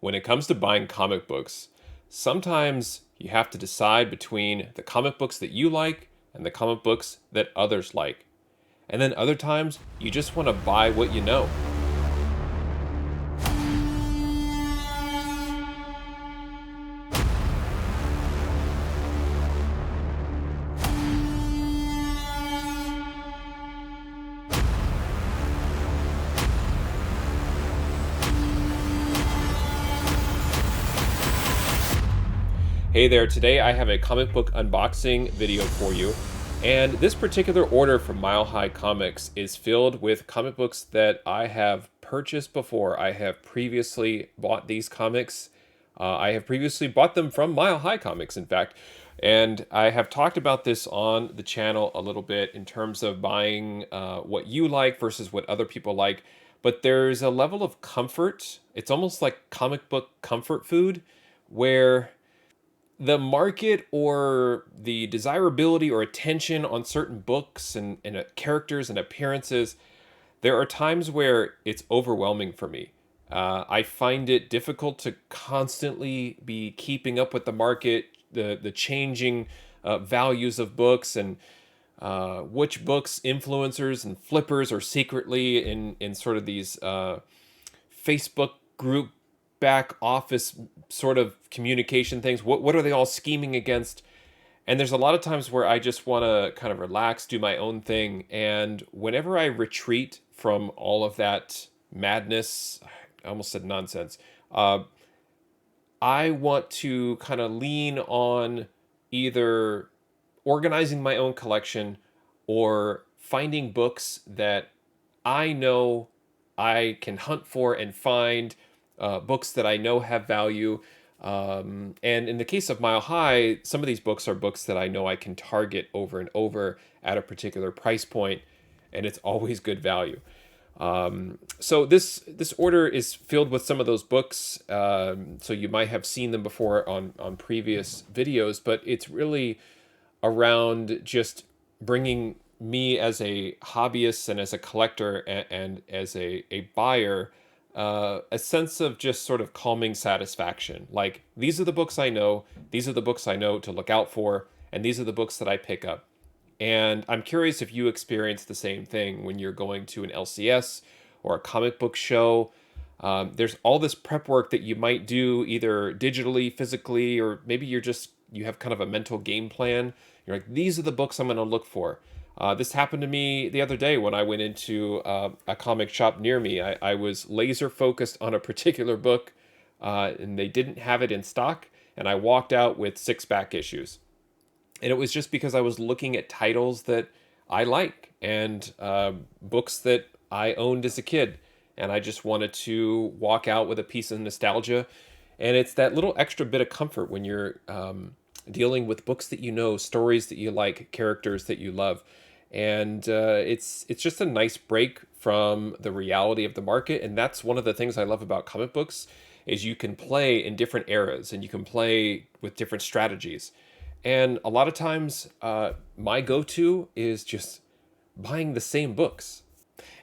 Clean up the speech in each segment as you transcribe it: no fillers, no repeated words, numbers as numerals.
When it comes to buying comic books, sometimes you have to decide between the comic books that you like and the comic books that others like. And then other times, you just want to buy what you know. Hey there, today I have a comic book unboxing video for you. And this particular order from Mile High Comics is filled with comic books that I have purchased before. I have previously bought these comics. I have previously bought them from Mile High Comics, in fact. And I have talked about this on the channel a little bit in terms of buying what you like versus what other people like. But there's a level of comfort. It's almost like comic book comfort food where the market or the desirability or attention on certain books and characters and appearances, there are times where it's overwhelming for me. I find it difficult to constantly be keeping up with the market, the changing values of books, and which books influencers and flippers are secretly in sort of these Facebook group back office sort of communication things. What are they all scheming against? And there's a lot of times where I just want to kind of relax, do my own thing. And whenever I retreat from all of that madness, I almost said nonsense, I want to kind of lean on either organizing my own collection or finding books that I know I can hunt for and find, books that I know have value. And in the case of Mile High, some of these books are books that I know I can target over and over at a particular price point, and it's always good value. So this order is filled with some of those books. So you might have seen them before on previous videos, but it's really around just bringing me as a hobbyist and as a collector and as a buyer a sense of just sort of calming satisfaction. Like, these are the books I know, these are the books I know to look out for, and these are the books that I pick up. And I'm curious if you experience the same thing when you're going to an LCS or a comic book show. There's all this prep work that you might do either digitally, physically, or maybe you have kind of a mental game plan. You're like, these are the books I'm going to look for. This happened to me the other day when I went into a comic shop near me. I was laser focused on a particular book, and they didn't have it in stock, and I walked out with six back issues. And it was just because I was looking at titles that I like and books that I owned as a kid. And I just wanted to walk out with a piece of nostalgia. And it's that little extra bit of comfort when you're dealing with books that you know, stories that you like, characters that you love. And it's just a nice break from the reality of the market. And that's one of the things I love about comic books is you can play in different eras and you can play with different strategies. And a lot of times, my go-to is just buying the same books.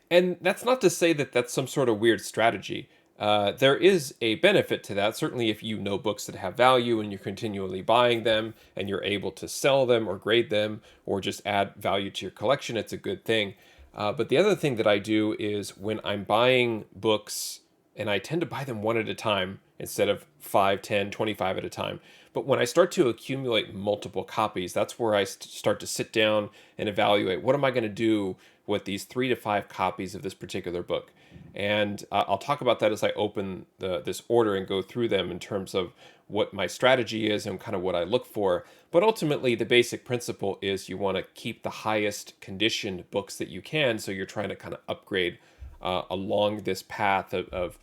And that's not to say that that's some sort of weird strategy. There is a benefit to that. Certainly, if you know books that have value and you're continually buying them and you're able to sell them or grade them or just add value to your collection, it's a good thing. But the other thing that I do is when I'm buying books, and I tend to buy them one at a time instead of 5, 10, 25 at a time. But when I start to accumulate multiple copies, that's where I start to sit down and evaluate what am I going to do with these 3 to 5 copies of this particular book. And I'll talk about that as I open this order and go through them in terms of what my strategy is and kind of what I look for. But ultimately, the basic principle is you want to keep the highest conditioned books that you can. So you're trying to kind of upgrade along this path of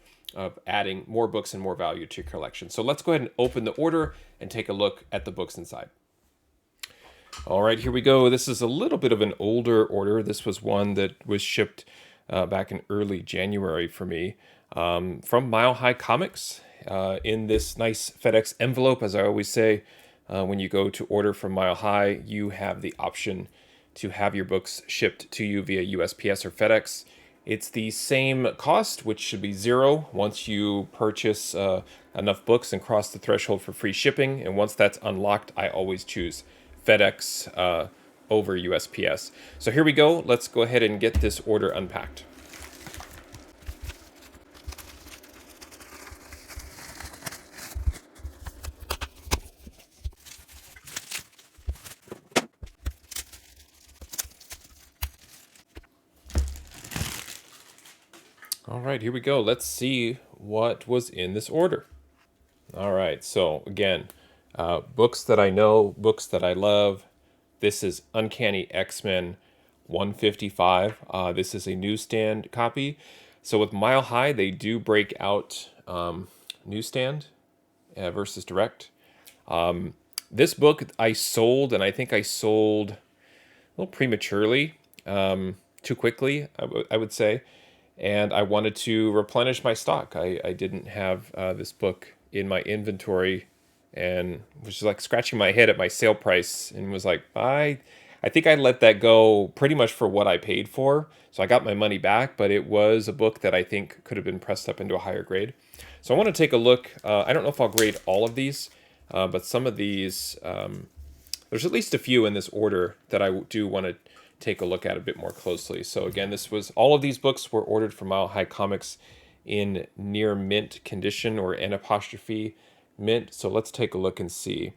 adding more books and more value to your collection. So let's go ahead and open the order and take a look at the books inside. All right, here we go. This is a little bit of an older order. This was one that was shipped back in early January for me from Mile High Comics in this nice FedEx envelope. As I always say, when you go to order from Mile High, you have the option to have your books shipped to you via USPS or FedEx It's the same cost, which should be 0 once you purchase enough books and cross the threshold for free shipping. And once that's unlocked, I always choose FedEx over USPS. So here we go. Let's go ahead and get this order unpacked. All right, here we go. Let's see what was in this order. All right, so again, books that I know, books that I love. This is Uncanny X-Men 155. This is a newsstand copy. So with Mile High, they do break out newsstand versus direct. This book I sold, and I think I sold a little prematurely, too quickly, I would say. And I wanted to replenish my stock. I didn't have this book in my inventory, and was just like scratching my head at my sale price, and was like, I think I let that go pretty much for what I paid for. So I got my money back, but it was a book that I think could have been pressed up into a higher grade. So I want to take a look. I don't know if I'll grade all of these, but some of these, there's at least a few in this order that I do want to take a look at a bit more closely. So again, all of these books were ordered from Mile High Comics in near mint condition, or N apostrophe mint. So let's take a look and see.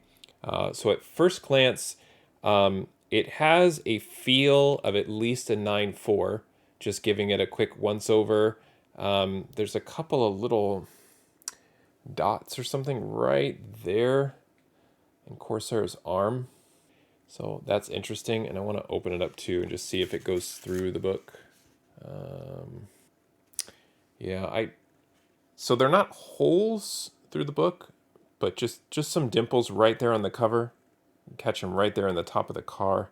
So at first glance, it has a feel of at least a 9.4, just giving it a quick once over. There's a couple of little dots or something right there in Corsair's arm. So that's interesting, and I want to open it up too and just see if it goes through the book. So they're not holes through the book, but just some dimples right there on the cover. Catch them right there in the top of the car.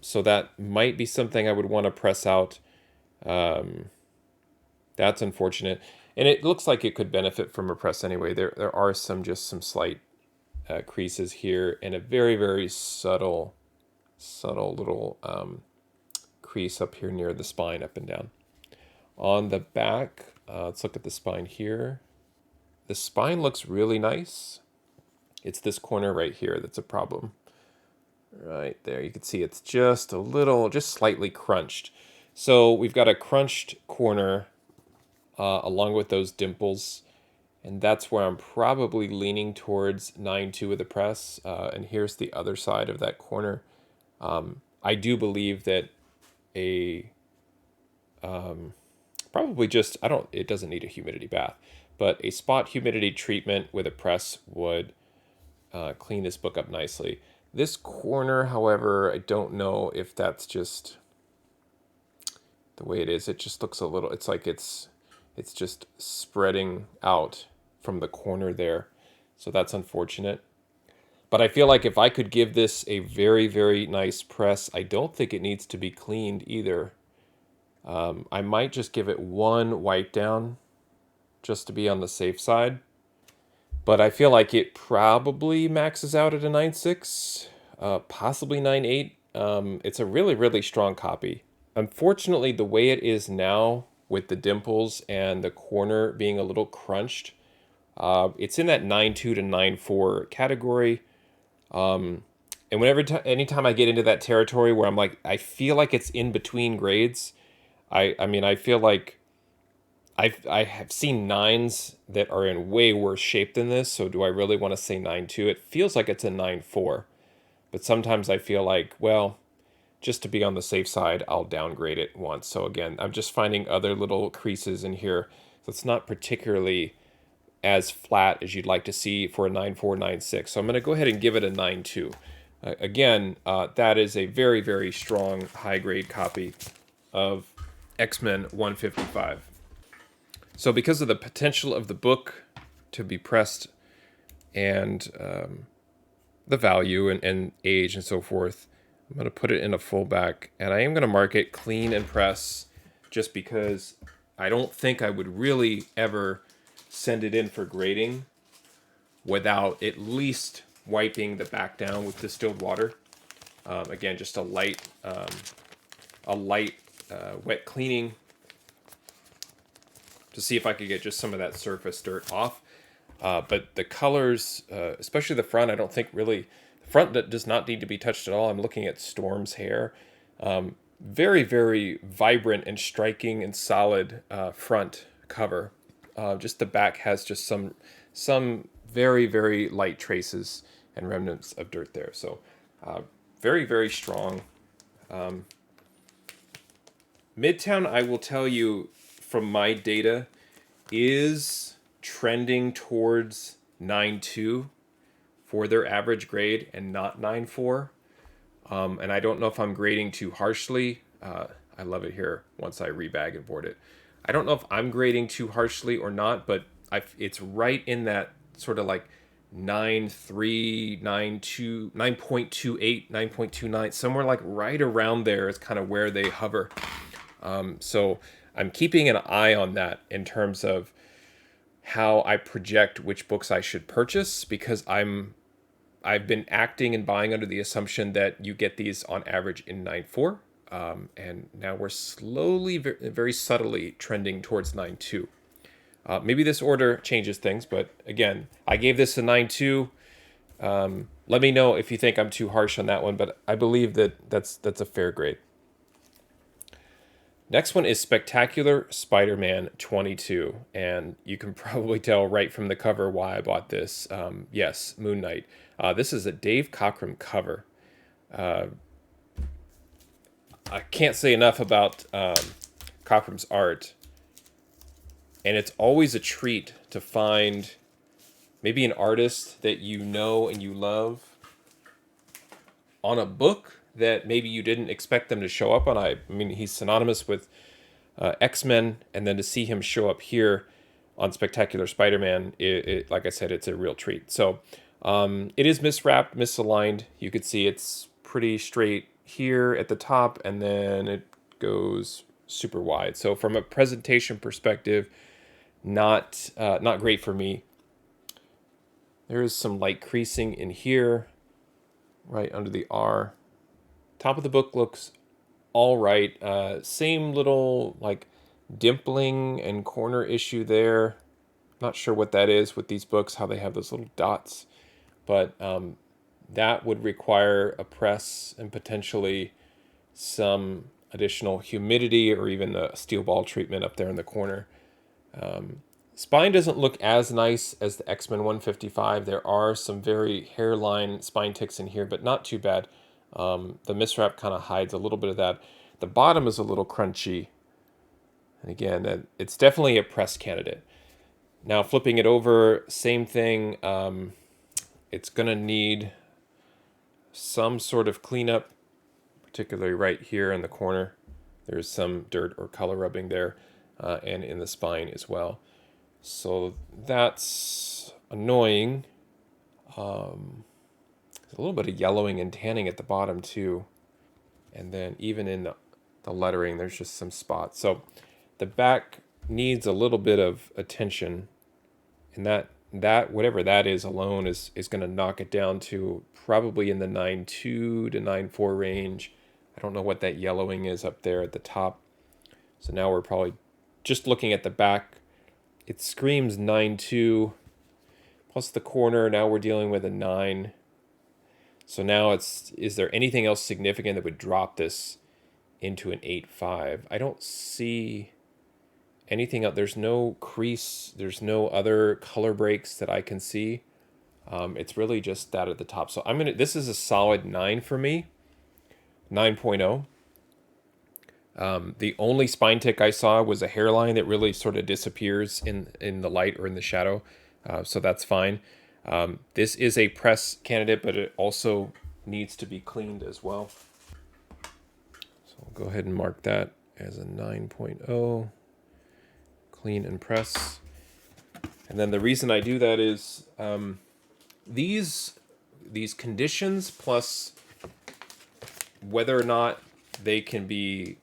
So that might be something I would want to press out. That's unfortunate, and it looks like it could benefit from a press anyway. There are some slight creases here, and a very, very subtle little crease up here near the spine, up and down. On the back, let's look at the spine here. The spine looks really nice. It's this corner right here that's a problem. Right there, you can see it's just slightly crunched. So we've got a crunched corner along with those dimples. And that's where I'm probably leaning towards 9.2 with the press. And here's the other side of that corner. I do believe that probably just, it doesn't need a humidity bath, but a spot humidity treatment with a press would clean this book up nicely. This corner, however, I don't know if that's just the way it is. It just looks it's like it's just spreading out from the corner there. So that's unfortunate. But I feel like if I could give this a very, very nice press, I don't think it needs to be cleaned either. I might just give it one wipe down just to be on the safe side. But I feel like it probably maxes out at a 9.6, possibly 9.8. It's a really, really strong copy. Unfortunately, the way it is now, with the dimples and the corner being a little crunched, it's in that 9.2 to 9.4 category. And anytime I get into that territory where I'm like, I feel like it's in between grades. I mean, I feel like I have seen 9s that are in way worse shape than this. So do I really want to say 9.2? It feels like it's a 9.4. But sometimes I feel like, well, just to be on the safe side, I'll downgrade it once. So again, I'm just finding other little creases in here. So it's not particularly as flat as you'd like to see for a 9.4, 9.6. So I'm going to go ahead and give it a 9.2. Again, that is a very, very strong high-grade copy of X-Men 155. So because of the potential of the book to be pressed and the value and age and so forth, I'm going to put it in a full back, and I am going to mark it clean and press, just because I don't think I would really ever send it in for grading without at least wiping the back down with distilled water. Again, just a light wet cleaning to see if I could get just some of that surface dirt off. But the colors, especially the front, I don't think really, the front that does not need to be touched at all. I'm looking at Storm's hair. Very, very vibrant and striking and solid front cover. Just the back has just some very, very light traces and remnants of dirt there. So very, very strong. Midtown, I will tell you from my data, is trending towards 9.2 for their average grade and not 9.4. And I don't know if I'm grading too harshly. I love it here once I rebag and board it. I don't know if I'm grading too harshly or not, but it's right in that sort of like 9.3, 9.2, 9.28, 9.29, somewhere like right around there is kind of where they hover. So I'm keeping an eye on that in terms of how I project which books I should purchase, because I've been acting and buying under the assumption that you get these on average in 9.4. And now we're slowly, very subtly trending towards 9.2. Maybe this order changes things, but again, I gave this a 9.2. Let me know if you think I'm too harsh on that one, but I believe that's a fair grade. Next one is Spectacular Spider-Man 22, and you can probably tell right from the cover why I bought this. Yes, Moon Knight. This is a Dave Cockrum cover. I can't say enough about Cockrum's art, and it's always a treat to find maybe an artist that you know and you love on a book that maybe you didn't expect them to show up on. I mean, he's synonymous with X-Men, and then to see him show up here on Spectacular Spider-Man, like I said, it's a real treat. So it is miswrapped, misaligned. You could see it's pretty straight here at the top, and then it goes super wide. So from a presentation perspective, not great for me. There is some light creasing in here, right under the R. Top of the book looks all right. Same little like dimpling and corner issue there. Not sure what that is with these books, how they have those little dots. But that would require a press and potentially some additional humidity or even a steel ball treatment up there in the corner. Spine doesn't look as nice as the X-Men 155. There are some very hairline spine ticks in here, but not too bad. The miswrap kind of hides a little bit of that. The bottom is a little crunchy. And again, it's definitely a press candidate. Now flipping it over, same thing. It's going to need some sort of cleanup, particularly right here in the corner. There's some dirt or color rubbing there, and in the spine as well. So that's annoying. There's a little bit of yellowing and tanning at the bottom too. And then even in the lettering, there's just some spots. So the back needs a little bit of attention. And that whatever that is alone is going to knock it down to probably in the 9.2 to 9.4 range. I don't know what that yellowing is up there at the top. So now we're probably just looking at the back. It screams 9.2 plus the corner. Now we're dealing with a 9. So now is there anything else significant that would drop this into an 8.5? I don't see anything else. There's no crease. There's no other color breaks that I can see. It's really just that at the top. So this is a solid 9 for me. 9.0. The only spine tick I saw was a hairline that really sort of disappears in the light or in the shadow. So that's fine. This is a press candidate, but it also needs to be cleaned as well. So I'll go ahead and mark that as a 9.0. Clean and press. And then the reason I do that is these conditions plus whether or not they can be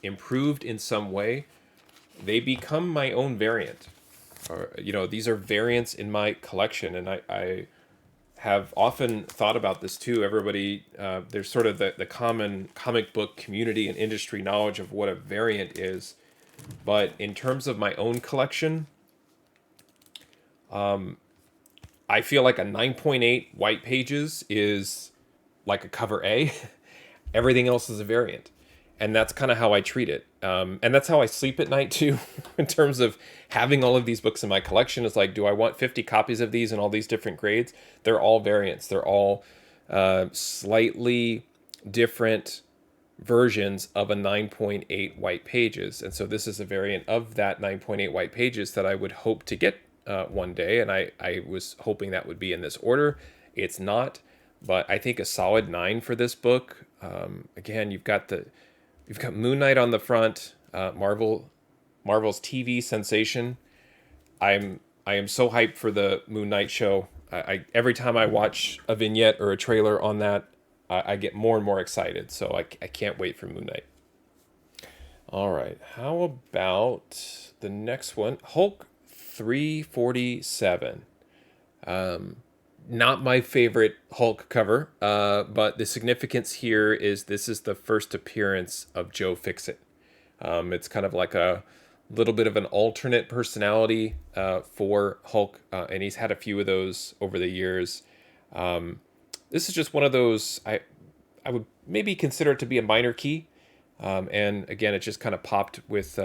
improved in some way, they become my own variant. Or, these are variants in my collection, and I have often thought about this too. Everybody, there's sort of the common comic book community and industry knowledge of what a variant is. But in terms of my own collection, I feel like a 9.8 white pages is like a cover A. Everything else is a variant. And that's kind of how I treat it. And that's how I sleep at night too, in terms of having all of these books in my collection. Is like, do I want 50 copies of these in all these different grades? They're all variants. They're all slightly different versions of a 9.8 white pages. And so this is a variant of that 9.8 white pages that I would hope to get one day. And I was hoping that would be in this order. It's not, but I think a solid 9 for this book. Again, you've got Moon Knight on the front, Marvel's TV sensation. I am so hyped for the Moon Knight show. Every time I watch a vignette or a trailer on that, I get more and more excited. So I can't wait for Moon Knight. All right, how about the next one? Hulk 347. Not my favorite Hulk cover, but the significance here is this is the first appearance of Joe Fixit. It's kind of like a little bit of an alternate personality for Hulk, and he's had a few of those over the years. This is just one of those I would maybe consider it to be a minor key, and again, it just kind of popped with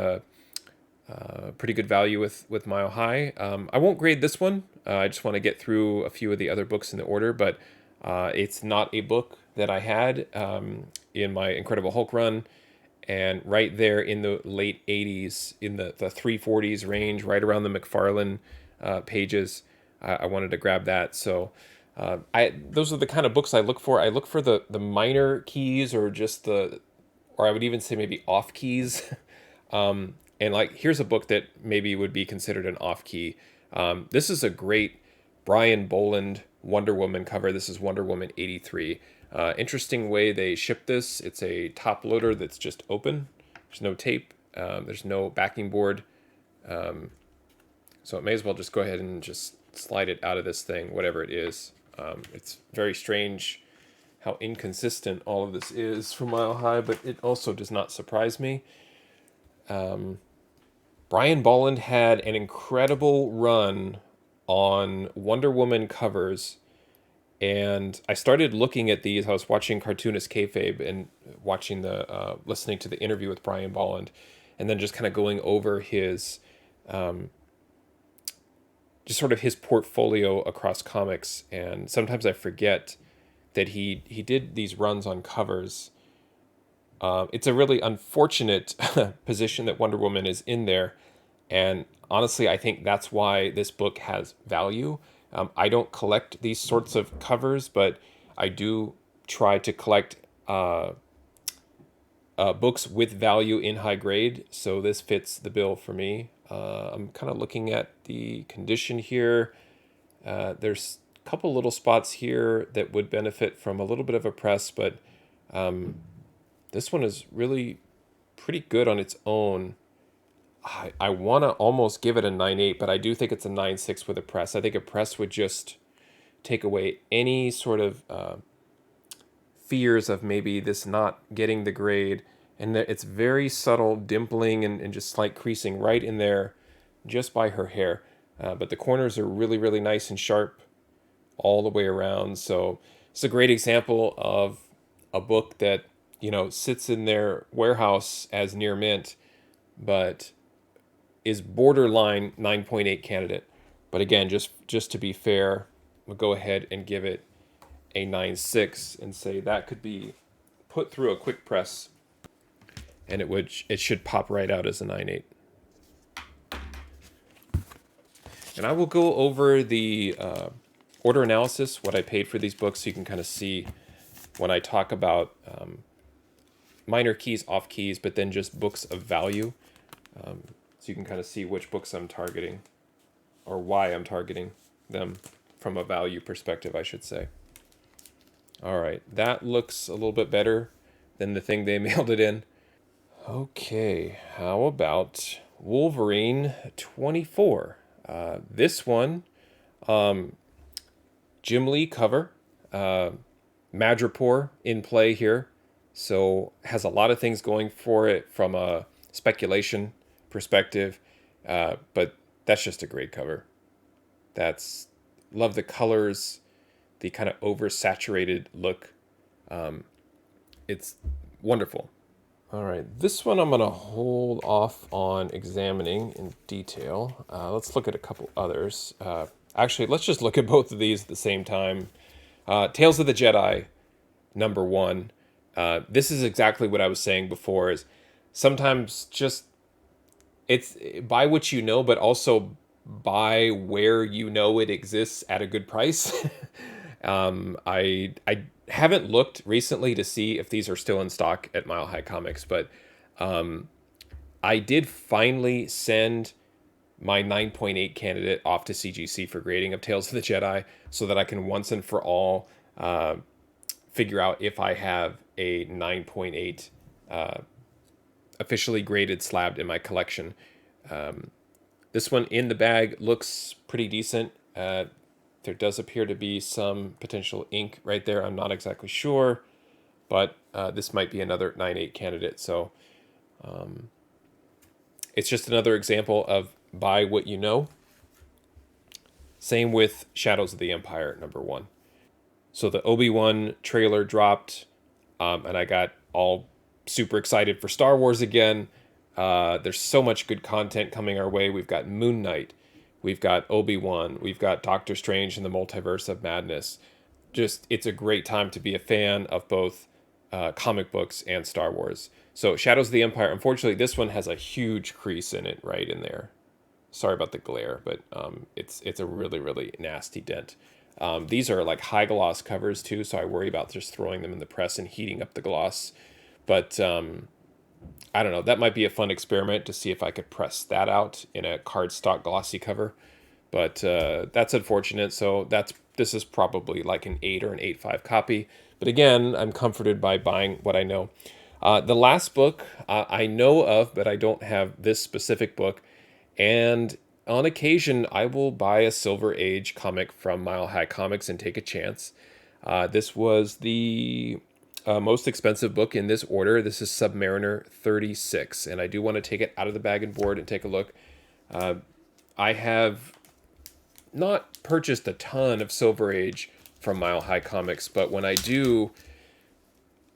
pretty good value with Mile High. I won't grade this one. I just want to get through a few of the other books in the order, but it's not a book that I had in my Incredible Hulk run. And right there in the late 80s, in the 340s range, right around the McFarlane pages, I wanted to grab that. So those are the kind of books I look for. I look for the minor keys or or I would even say maybe off keys. And like, here's a book that maybe would be considered an off key. This is a great Brian Boland Wonder Woman cover. This is Wonder Woman 83. Interesting way they ship this. It's a top loader that's just open. There's no tape. There's no backing board. So it may as well just go ahead and just slide it out of this thing, whatever it is. It's very strange how inconsistent all of this is from Mile High, but it also does not surprise me. Brian Bolland had an incredible run on Wonder Woman covers, and I started looking at these. I was watching Cartoonist Kayfabe and watching listening to the interview with Brian Bolland, and then just kind of going over his, just sort of his portfolio across comics. And sometimes I forget that he did these runs on covers. It's a really unfortunate position that Wonder Woman is in there. And honestly, I think that's why this book has value. I don't collect these sorts of covers, but I do try to collect books with value in high grade. So this fits the bill for me. I'm kind of looking at the condition here. There's a couple little spots here that would benefit from a little bit of a press, but this one is really pretty good on its own. I want to almost give it a 9.8, but I do think it's a 9.6 with a press. I think a press would just take away any sort of fears of maybe this not getting the grade. And it's very subtle dimpling and just slight creasing right in there just by her hair. But the corners are really, really nice and sharp all the way around. So it's a great example of a book that, sits in their warehouse as near mint, but is borderline 9.8 candidate. But again, just to be fair, we'll go ahead and give it a 9.6 and say that could be put through a quick press, and it should pop right out as a 9.8. And I will go over the order analysis, what I paid for these books, so you can kind of see when I talk about minor keys, off keys, but then just books of value. So you can kind of see which books I'm targeting, or why I'm targeting them from a value perspective, I should say. All right, that looks a little bit better than the thing they mailed it in. Okay, how about Wolverine 24? This one, Jim Lee cover. Madripoor in play here. So has a lot of things going for it from a speculation perspective. But that's just a great cover. That's love the colors, the kind of oversaturated look. It's wonderful. All right, this one I'm going to hold off on examining in detail. Let's look at a couple others. Actually, let's just look at both of these at the same time. Tales of the Jedi, number one. This is exactly what I was saying before. Is sometimes just it's buy what you know, but also buy where you know it exists at a good price. I haven't looked recently to see if these are still in stock at Mile High Comics, but I did finally send my 9.8 candidate off to CGC for grading of Tales of the Jedi so that I can once and for all figure out if I have a 9.8 officially graded slabbed in my collection. This one in the bag looks pretty decent. There does appear to be some potential ink right there. I'm not exactly sure, but this might be another 9.8 candidate. So it's just another example of buy what you know. Same with Shadows of the Empire, number one. So the Obi-Wan trailer dropped, and I got all super excited for Star Wars again. There's so much good content coming our way. We've got Moon Knight, we've got Obi-Wan, we've got Doctor Strange and the Multiverse of Madness. Just, it's a great time to be a fan of both comic books and Star Wars. So Shadows of the Empire, unfortunately, this one has a huge crease in it right in there. Sorry about the glare, but it's a really, really nasty dent. These are like high gloss covers too, so I worry about just throwing them in the press and heating up the gloss. But I don't know. That might be a fun experiment to see if I could press that out in a cardstock glossy cover. But that's unfortunate. So this is probably like an 8 or an 8.5 copy. But again, I'm comforted by buying what I know. The last book I know of, but I don't have this specific book. And on occasion, I will buy a Silver Age comic from Mile High Comics and take a chance. This was the most expensive book in this order. This is Submariner 36, and I do want to take it out of the bag and board and take a look. I have not purchased a ton of Silver Age from Mile High Comics, but when I do,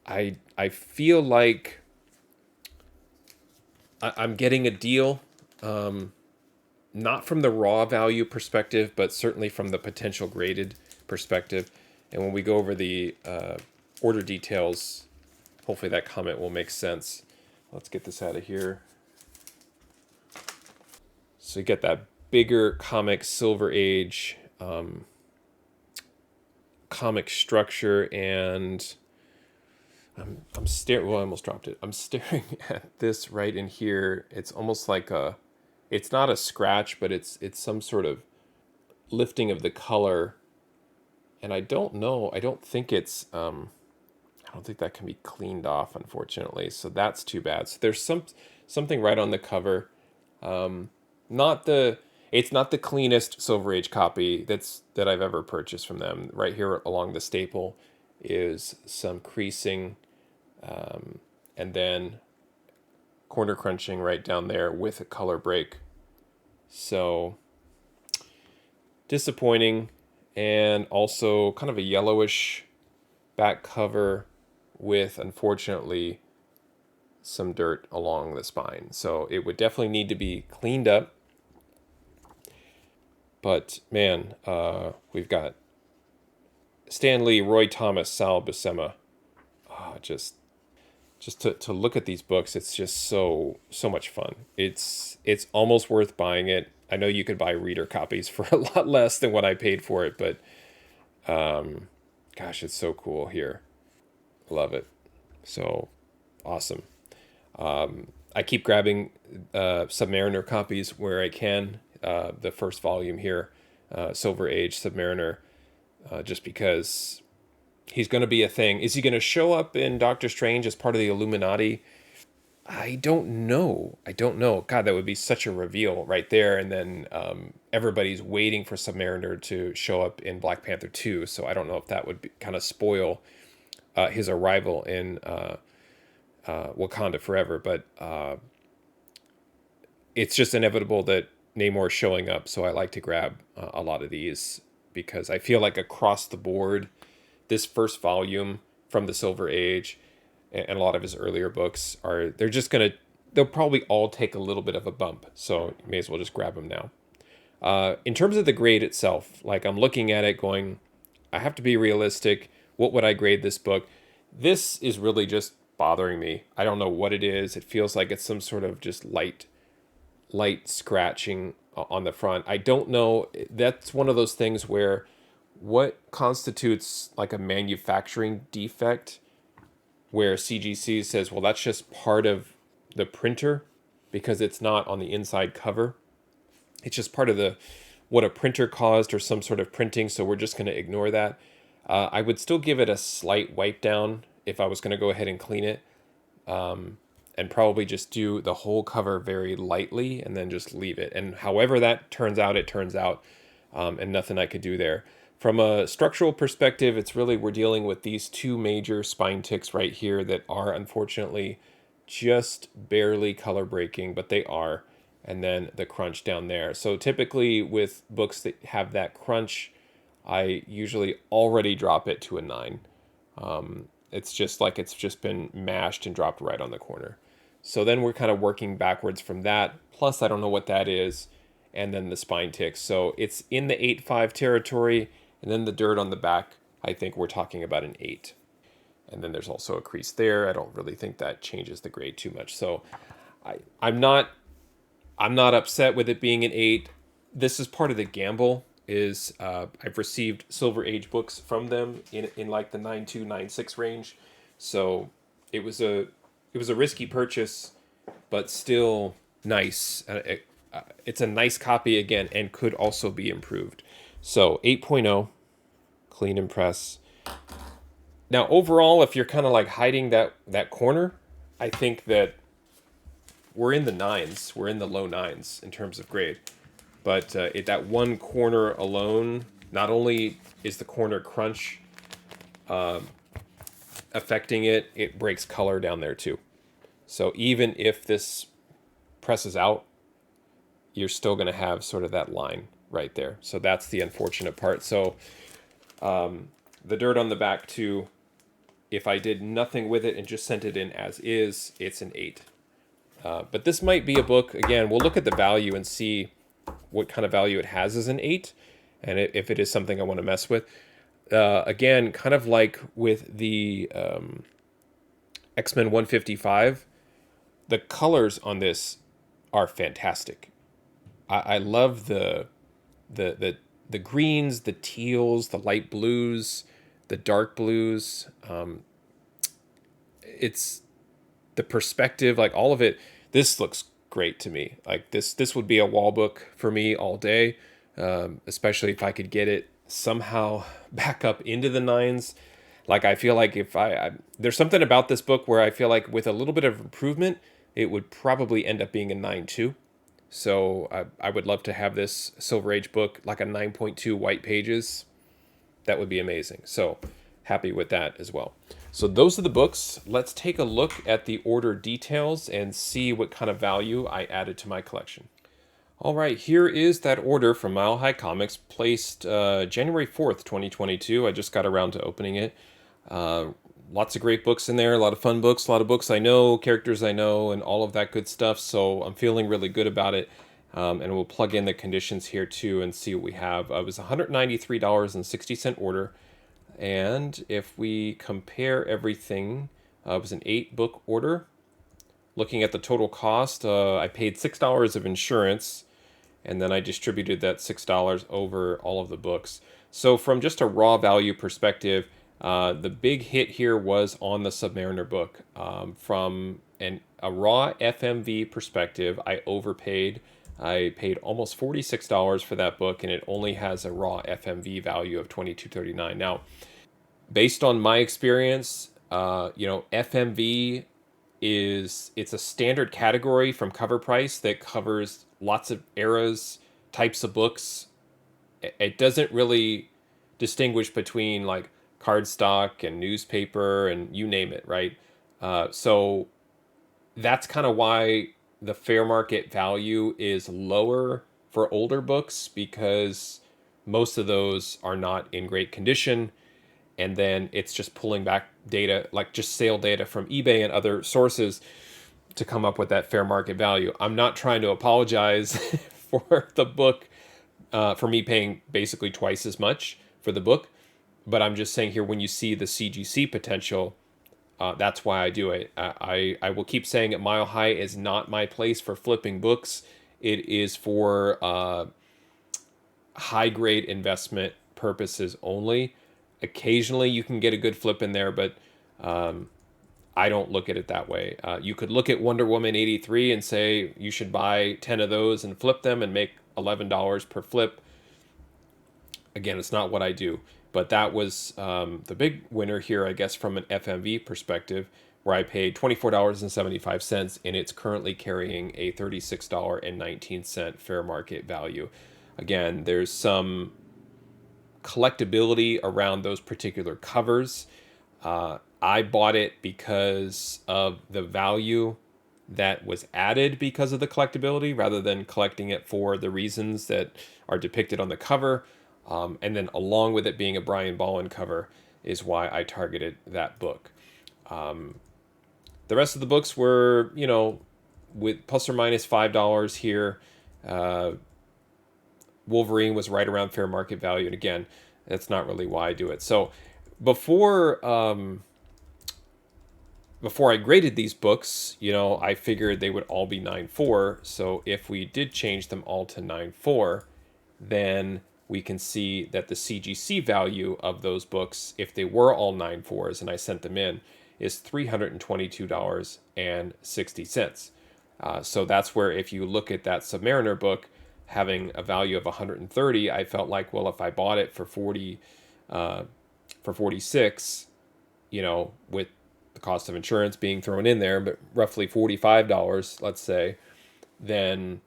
I feel like I'm getting a deal. Not from the raw value perspective, but certainly from the potential graded perspective. And when we go over the order details, hopefully that comment will make sense. Let's get this out of here. So you get that bigger comic Silver Age comic structure, and I'm staring. Well, I almost dropped it. I'm staring at this right in here. It's almost like a. It's not a scratch, but it's some sort of lifting of the color, and I don't know. I don't think it's. I don't think that can be cleaned off, unfortunately. So that's too bad. So there's something right on the cover. Not the. It's not the cleanest Silver Age copy that I've ever purchased from them. Right here along the staple is some creasing, and then corner crunching right down there with a color break. So disappointing, and also kind of a yellowish back cover with, unfortunately, some dirt along the spine. So it would definitely need to be cleaned up. But man, we've got Stan Lee, Roy Thomas, Sal Buscema. Just to look at these books, it's just so much fun. It's almost worth buying it. I know you could buy reader copies for a lot less than what I paid for it, but gosh, it's so cool here. Love it. So awesome. I keep grabbing Submariner copies where I can. The first volume here, Silver Age Submariner, just because he's going to be a thing. Is he going to show up in Doctor Strange as part of the Illuminati? I don't know. I don't know. God, that would be such a reveal right there. And then everybody's waiting for Submariner to show up in Black Panther 2. So I don't know if that would be, kind of spoil his arrival in Wakanda Forever. But it's just inevitable that Namor's showing up. So I like to grab a lot of these because I feel like across the board, this first volume from the Silver Age and a lot of his earlier books they're just gonna they'll probably all take a little bit of a bump. So you may as well just grab them now. In terms of the grade itself, like I'm looking at it going, I have to be realistic. What would I grade this book? This is really just bothering me. I don't know what it is. It feels like it's some sort of just light scratching on the front. I don't know. That's one of those things where what constitutes like a manufacturing defect where CGC says, well, that's just part of the printer because it's not on the inside cover. It's just part of the what a printer caused or some sort of printing, so we're just going to ignore that. I would still give it a slight wipe down if I was going to go ahead and clean it, and probably just do the whole cover very lightly and then just leave it. And however that turns out, it turns out, and nothing I could do there. From a structural perspective, it's really we're dealing with these two major spine ticks right here that are unfortunately just barely color breaking, but they are. And then the crunch down there. So typically with books that have that crunch, I usually already drop it to a 9. It's just like it's just been mashed and dropped right on the corner. So then we're kind of working backwards from that. Plus, I don't know what that is. And then the spine ticks. So it's in the 8.5 territory. And then the dirt on the back, I think we're talking about an 8. And then there's also a crease there. I don't really think that changes the grade too much. So I'm not upset with it being an 8. This is part of the gamble. Is I've received Silver Age books from them in like the 9.2, 9.6 range, so it was a risky purchase, but still nice. It's a nice copy again, and could also be improved. So 8.0, clean and press. Now overall, if you're kind of like hiding that corner, I think that we're in the 9s. We're in the low 9s in terms of grade. But that one corner alone, not only is the corner crunch affecting it, it breaks color down there too. So even if this presses out, you're still going to have sort of that line right there. So that's the unfortunate part. So the dirt on the back too, if I did nothing with it and just sent it in as is, it's an 8. But this might be a book, again, we'll look at the value and see what kind of value it has as an 8, and if it is something I want to mess with. Again, kind of like with the X-Men 155, the colors on this are fantastic. I love the greens, the teals, the light blues, the dark blues. It's the perspective, like all of it. This looks great to me. Like this would be a wall book for me all day, especially if I could get it somehow back up into the 9s. Like I feel like if there's something about this book where I feel like with a little bit of improvement, it would probably end up being a 9 too. So I would love to have this Silver Age book like a 9.2 white pages. That would be amazing. So happy with that as well. So those are the books. Let's take a look at the order details and see what kind of value I added to my collection. All right, here is that order from Mile High Comics, placed January 4th, 2022. I just got around to opening it. Lots of great books in there, a lot of fun books, a lot of books I know, characters I know, and all of that good stuff. So I'm feeling really good about it. And we'll plug in the conditions here too and see what we have. It was $193.60 order. And if we compare everything, it was an 8-book order. Looking at the total cost, I paid $6 of insurance, and then I distributed that $6 over all of the books. So from just a raw value perspective, the big hit here was on the Submariner book. From a raw FMV perspective, I overpaid. I paid almost $46 for that book, and it only has a raw FMV value of $22.39. Now, based on my experience, FMV it's a standard category from Cover Price that covers lots of eras, types of books. It doesn't really distinguish between like cardstock and newspaper and you name it, right? So that's kind of why the fair market value is lower for older books, because most of those are not in great condition, and then it's just pulling back data, like just sale data from eBay and other sources, to come up with that fair market value. I'm not trying to apologize for the book, for me paying basically twice as much for the book, but I'm just saying here, when you see the CGC potential, that's why I do it. I will keep saying it. Mile High is not my place for flipping books. It is for high grade investment purposes only. Occasionally you can get a good flip in there, but I don't look at it that way. You could look at Wonder Woman 83 and say you should buy 10 of those and flip them and make $11 per flip. Again, it's not what I do. But that was the big winner here, I guess, from an FMV perspective, where I paid $24.75, and it's currently carrying a $36.19 fair market value. Again, there's some collectability around those particular covers. I bought it because of the value that was added because of the collectability, rather than collecting it for the reasons that are depicted on the cover. And then along with it being a Brian Bolland cover is why I targeted that book. The rest of the books were, with plus or minus $5 here. Wolverine was right around fair market value. And again, that's not really why I do it. So before I graded these books, I figured they would all be 9.4. So if we did change them all to 9.4, then we can see that the CGC value of those books, if they were all 9.4s and I sent them in, is $322.60. So that's where, if you look at that Submariner book having a value of 130, I felt like, well, if I bought it for 46, with the cost of insurance being thrown in there, but roughly $45, let's say, then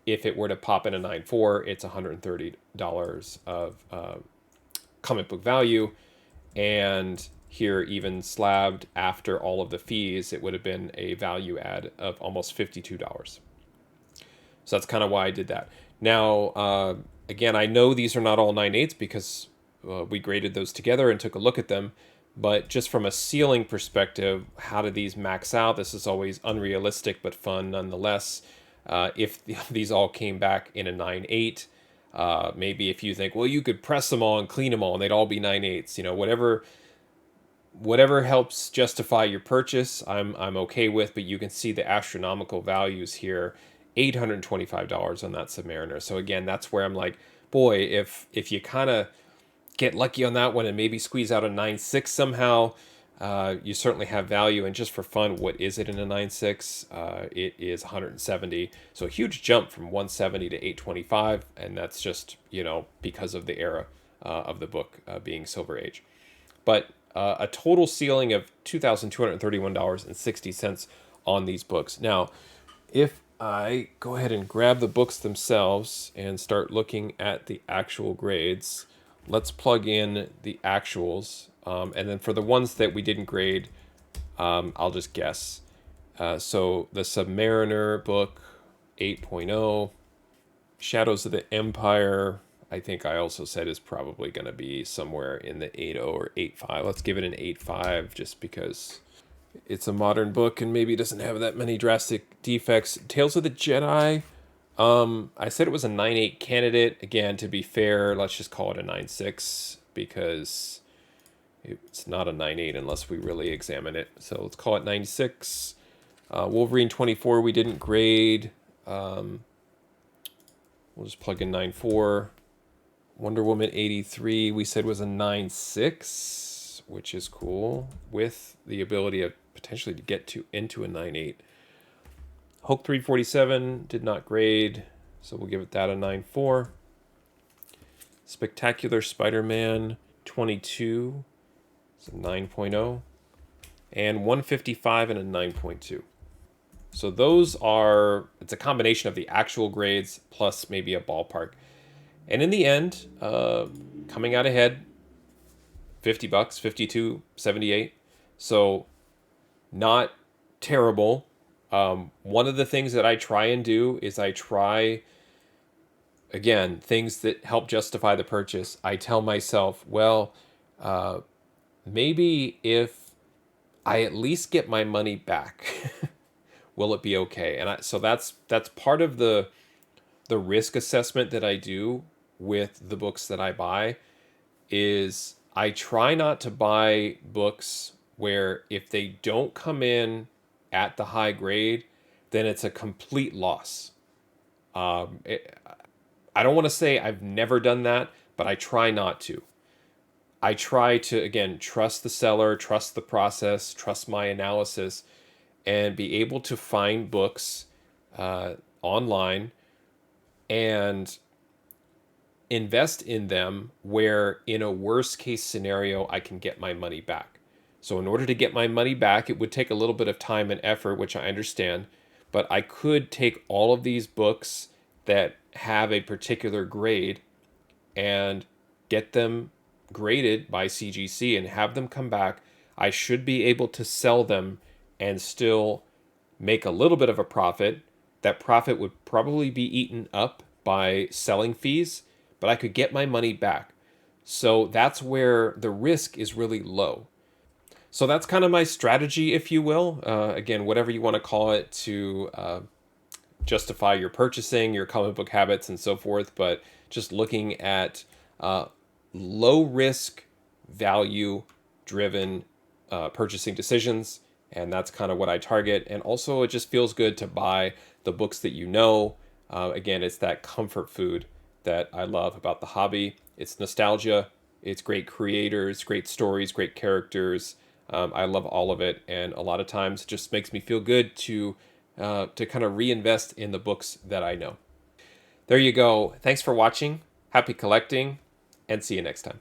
if it were to pop in a 9.4, it's $130 of comic book value. And here, even slabbed after all of the fees, it would have been a value add of almost $52. So that's kind of why I did that. Now, again, I know these are not all 9.8s because we graded those together and took a look at them. But just from a ceiling perspective, how do these max out? This is always unrealistic, but fun nonetheless. If these all came back in a 9.8, maybe if you think, well, you could press them all and clean them all and they'd all be 9.8s, whatever helps justify your purchase, I'm okay with. But you can see the astronomical values here, $825 on that Submariner. So again, that's where I'm like, boy, if you kind of get lucky on that one and maybe squeeze out a 9.6 somehow, you certainly have value. And just for fun, what is it in a 9.6? It is 170. So a huge jump from 170 to 825. And that's just, because of the era of the book being Silver Age. But a total ceiling of $2,231.60 on these books. Now, if I go ahead and grab the books themselves and start looking at the actual grades, let's plug in the actuals. And then for the ones that we didn't grade, I'll just guess. So the Submariner book, 8.0. Shadows of the Empire, I think I also said is probably going to be somewhere in the 8.0 or 8.5. Let's give it an 8.5 just because it's a modern book and maybe doesn't have that many drastic defects. Tales of the Jedi, I said it was a 9.8 candidate. Again, to be fair, let's just call it a 9.6 because it's not a 9.8 unless we really examine it. So let's call it 9.6. Wolverine 24 we didn't grade. We'll just plug in 9.4. Wonder Woman 83 we said was a 9.6, which is cool, with the ability of potentially to get into a 9.8. Hulk 347 did not grade, so we'll give it that a 9.4. Spectacular Spider-Man 22, it's a 9.0. and 155 and a 9.2. So those are, it's a combination of the actual grades plus maybe a ballpark. And in the end, coming out ahead, $50, 52.78. So not terrible. One of the things that I try and do is I try, again, things that help justify the purchase. I tell myself, well, maybe if I at least get my money back, will it be okay? And so that's part of the risk assessment that I do with the books that I buy is I try not to buy books where if they don't come in at the high grade, then it's a complete loss. I don't want to say I've never done that, but I try not to. I try to, again, trust the seller, trust the process, trust my analysis, and be able to find books online and invest in them where, in a worst case scenario, I can get my money back. So, in order to get my money back, it would take a little bit of time and effort, which I understand, but I could take all of these books that have a particular grade and get them graded by CGC and have them come back. I should be able to sell them and still make a little bit of a profit. That profit would probably be eaten up by selling fees, but I could get my money back. So that's where the risk is really low. So that's kind of my strategy, if you will. Again, whatever you want to call it, to justify your purchasing, your comic book habits, and so forth. But just looking at low risk, value driven purchasing decisions. And that's kind of what I target. And also, it just feels good to buy the books that you know. Again, it's that comfort food that I love about the hobby. It's nostalgia, it's great creators, great stories, great characters. I love all of it. And a lot of times it just makes me feel good to kind of reinvest in the books that I know. There you go. Thanks for watching. Happy collecting, and see you next time.